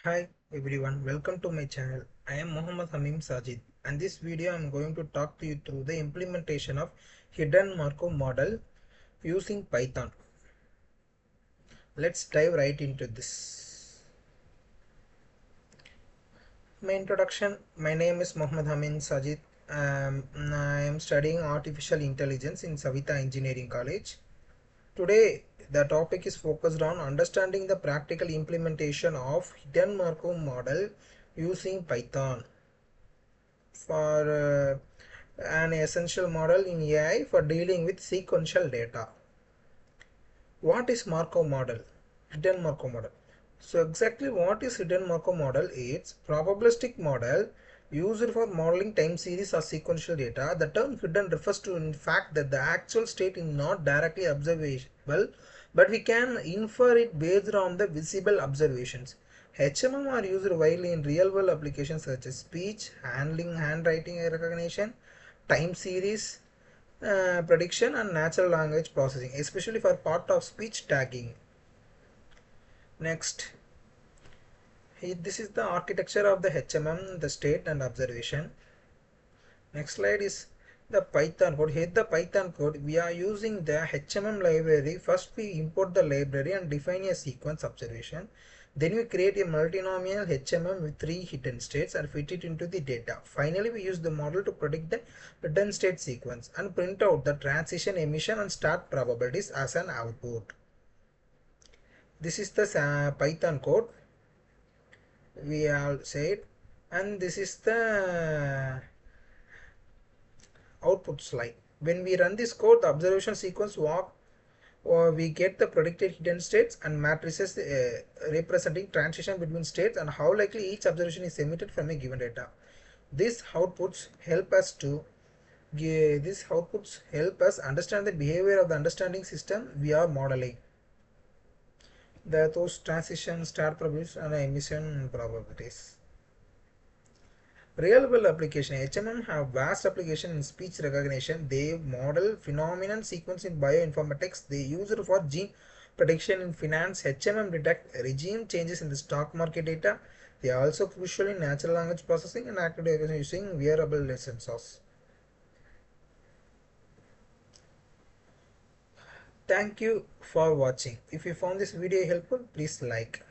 Hi everyone, welcome to my channel. I am Muhammad Sajid, and this video I am going to talk to you through the implementation of Hidden Markov Model using Python. Let's dive right into this. My introduction, my name is Muhammad Sajid. I am studying Artificial Intelligence in Savita Engineering College. Today the topic is focused on understanding the practical implementation of Hidden Markov Model using Python for an essential model in AI for dealing with sequential data. What is Markov model? Hidden Markov model. So exactly what is hidden Markov model? It's probabilistic model used for modeling time series or sequential data. The term hidden refers to in fact that the actual state is not directly observable, but we can infer it based on the visible observations. HMM are used widely in real world applications such as speech, handling, handwriting recognition, time series prediction and natural language processing, especially for part of speech tagging. Next, this is the architecture of the HMM, the state and observation. Next slide is the Python code. Here the Python code, we are using the HMM library. First we import the library and define a sequence observation. Then we create a multinomial HMM with 3 hidden states and fit it into the data. Finally, we use the model to predict the hidden state sequence and print out the transition, emission and start probabilities as an output. This is the Python code we all said, and this is the output slide. When we run this code, the observation sequence walk or we get the predicted hidden states and matrices representing transition between states and how likely each observation is emitted from a given data. These outputs help us understand the behavior of the understanding system we are modeling. Those transition, start probabilities and emission probabilities. Real world application. HMM have vast application in speech recognition. They model phenomenon sequence in bioinformatics. They use it for gene prediction in finance. HMM detect regime changes in the stock market data. They are also crucial in natural language processing and active using wearable sensors. Thank you for watching. If you found this video helpful, please like.